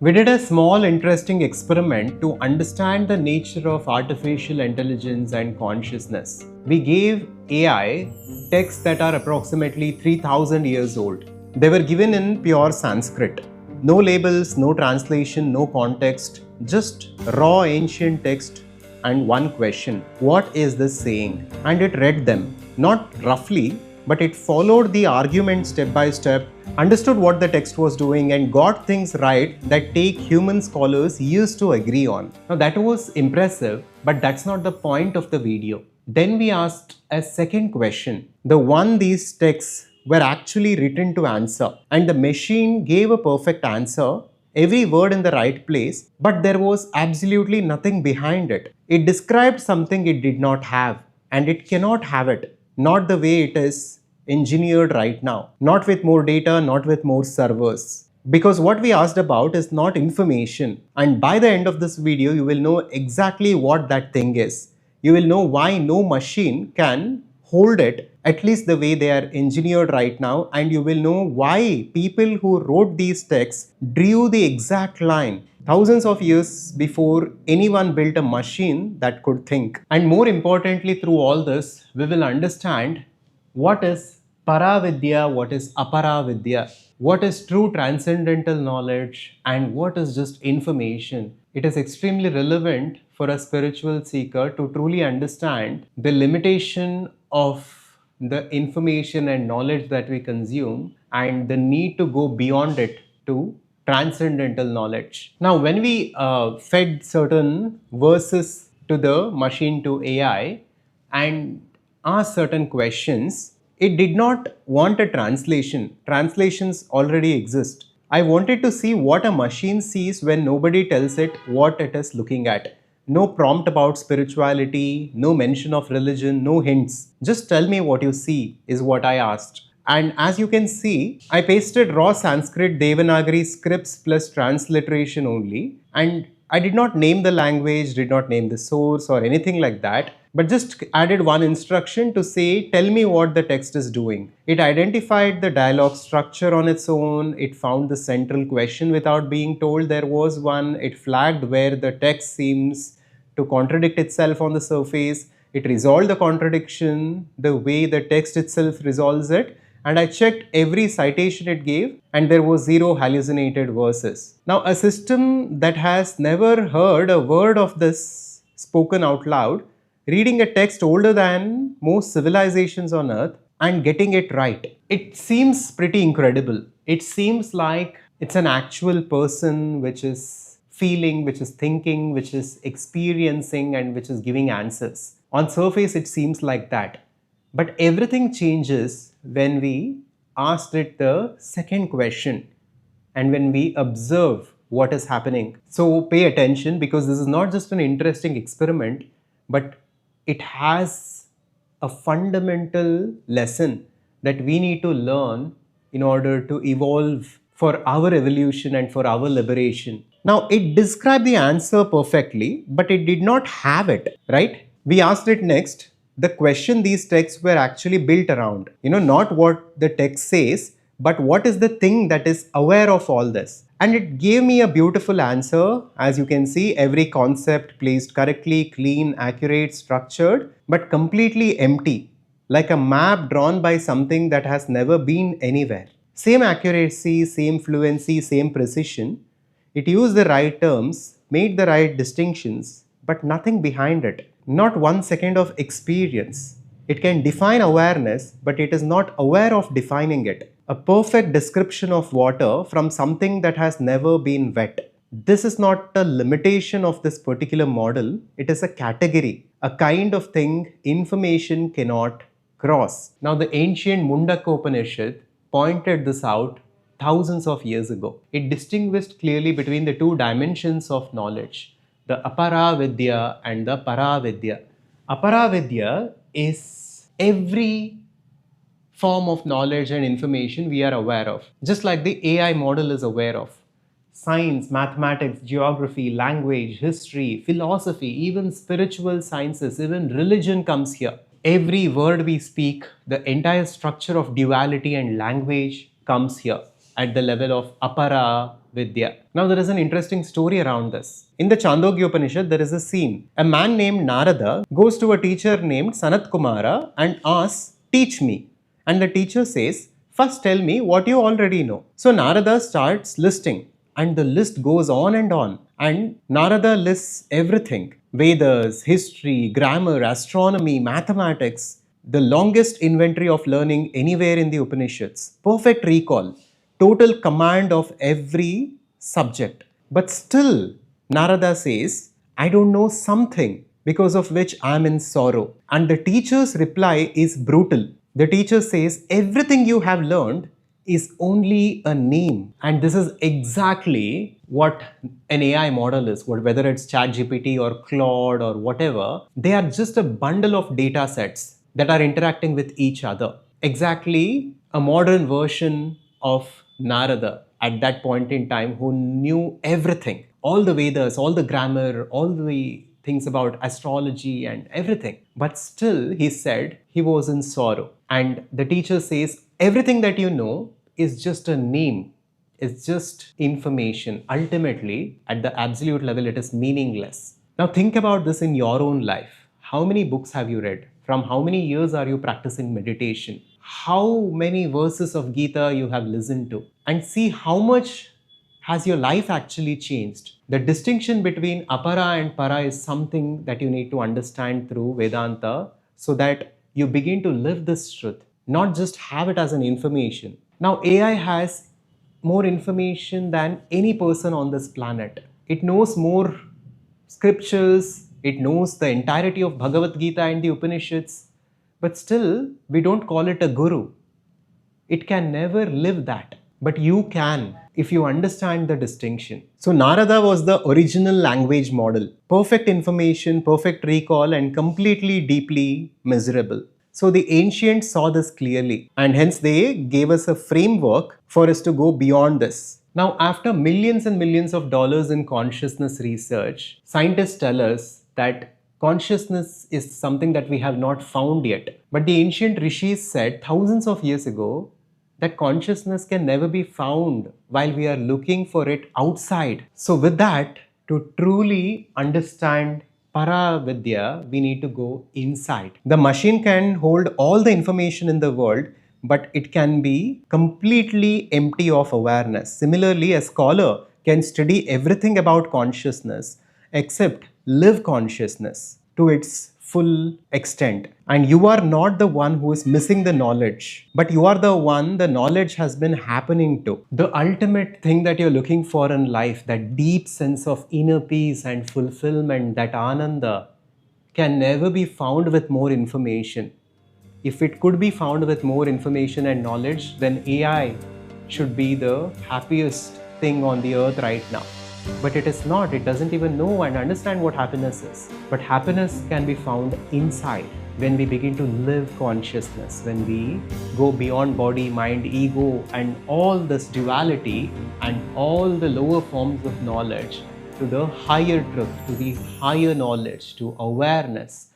We did a small interesting experiment to understand the nature of artificial intelligence and consciousness. We gave AI texts that are approximately 3000 years old. They were given in pure Sanskrit. No labels, no translation, no context, just raw ancient text and one question: what is this saying? And it read them, not roughly, but it followed the argument step by step, understood what the text was doing, and got things right that take human scholars years to agree on. Now that was impressive, but that's not the point of the video. Then we asked a second question, the one these texts were actually written to answer, and the machine gave a perfect answer, every word in the right place, but there was absolutely nothing behind it. It described something it did not have, and it cannot have it, not the way it is engineered right now, not with more data, not with more servers. Because what we asked about is not information, and by the end of this video, you will know exactly what that thing is. You will know why no machine can hold it, at least the way they are engineered right now, and you will know why people who wrote these texts drew the exact line thousands of years before anyone built a machine that could think. And more importantly, through all this, we will understand what is paravidya, what is aparavidya, what is true transcendental knowledge, and what is just information. It is extremely relevant for a spiritual seeker to truly understand the limitation of the information and knowledge that we consume and the need to go beyond it to transcendental knowledge. Now, when we fed certain verses to the machine, to AI, and asked certain questions, it did not want a translation. Translations already exist. I wanted to see what a machine sees when nobody tells it what it is looking at. No prompt about spirituality, no mention of religion, no hints. Just tell me what you see, is what I asked. And as you can see, I pasted raw Sanskrit Devanagari scripts plus transliteration only. And I did not name the language, did not name the source or anything like that, but just added one instruction to say, tell me what the text is doing. It identified the dialogue structure on its own. It found the central question without being told there was one. It flagged where the text seems to contradict itself on the surface. It resolved the contradiction the way the text itself resolves it. And I checked every citation it gave, and there was zero hallucinated verses. Now, a system that has never heard a word of this spoken out loud, reading a text older than most civilizations on earth and getting it right, it seems pretty incredible. It seems like it's an actual person which is feeling, which is thinking, which is experiencing, and which is giving answers. On surface, it seems like that. But everything changes when we asked it the second question and when we observe what is happening. So pay attention, because this is not just an interesting experiment, but it has a fundamental lesson that we need to learn in order to evolve for our evolution and for our liberation. Now, it described the answer perfectly, but it did not have it, right? We asked it next the question these texts were actually built around. Not what the text says, but what is the thing that is aware of all this. And it gave me a beautiful answer. As you can see, every concept placed correctly, clean, accurate, structured, but completely empty, like a map drawn by something that has never been anywhere. Same accuracy, same fluency, same precision. It used the right terms, made the right distinctions, but nothing behind it. Not 1 second of experience. It can define awareness, but it is not aware of defining it. A perfect description of water from something that has never been wet. This is not a limitation of this particular model. It is a category, a kind of thing information cannot cross. Now, the ancient Mundaka Upanishad pointed this out thousands of years ago. It distinguished clearly between the two dimensions of knowledge, the aparavidya and the paravidya. Aparavidya is every form of knowledge and information we are aware of, just like the AI model is aware of. Science, mathematics, geography, language, history, philosophy, even spiritual sciences, even religion comes here. Every word we speak, the entire structure of duality and language comes here. at the level of apara vidya. Now there is an interesting story around this. In the Chandogya Upanishad, there is a scene. A man named Narada goes to a teacher named Sanat Kumara and asks, "Teach me." And the teacher says, "First tell me what you already know." So Narada starts listing, and the list goes on and on. And Narada lists everything: Vedas, history, grammar, astronomy, mathematics, the longest inventory of learning anywhere in the Upanishads, perfect recall, total command of every subject. But still, Narada says, "I don't know something because of which I am in sorrow." And the teacher's reply is brutal. The teacher says, "Everything you have learned is only a name." And this is exactly what an AI model is, whether it's ChatGPT or Claude or whatever. They are just a bundle of data sets that are interacting with each other. Exactly a modern version of Narada at that point in time, who knew everything, all the Vedas, all the grammar, all the things about astrology and everything. But still, he said he was in sorrow. And the teacher says, everything that you know is just a name. It's just information. Ultimately, at the absolute level, it is meaningless. Now think about this in your own life. How many books have you read? From how many years are you practicing meditation? How many verses of Gita you have listened to? And see how much has your life actually changed. The distinction between apara and para is something that you need to understand through Vedanta, so that you begin to live this truth, not just have it as an information. Now AI has more information than any person on this planet. It knows more scriptures, it knows the entirety of Bhagavad Gita and the Upanishads, but still we don't call it a guru. It can never live that, but you can if you understand the distinction. So Narada was the original language model. Perfect information, perfect recall, and completely deeply miserable. So the ancients saw this clearly, and hence they gave us a framework for us to go beyond this. Now, after millions and millions of dollars in consciousness research, scientists tell us that consciousness is something that we have not found yet. But the ancient rishis said thousands of years ago that consciousness can never be found while we are looking for it outside. So with that, to truly understand Paravidya, we need to go inside. The machine can hold all the information in the world, but it can be completely empty of awareness. Similarly, a scholar can study everything about consciousness except live consciousness to its full extent. And you are not the one who is missing the knowledge, but you are the one the knowledge has been happening to. The ultimate thing that you're looking for in life, that deep sense of inner peace and fulfillment, that ananda, can never be found with more information. If it could be found with more information and knowledge, then AI should be the happiest thing on the earth right now. But it is not. It doesn't even know and understand what happiness is. But happiness can be found inside when we begin to live consciousness, when we go beyond body, mind, ego, and all this duality and all the lower forms of knowledge to the higher truth, to the higher knowledge, to awareness,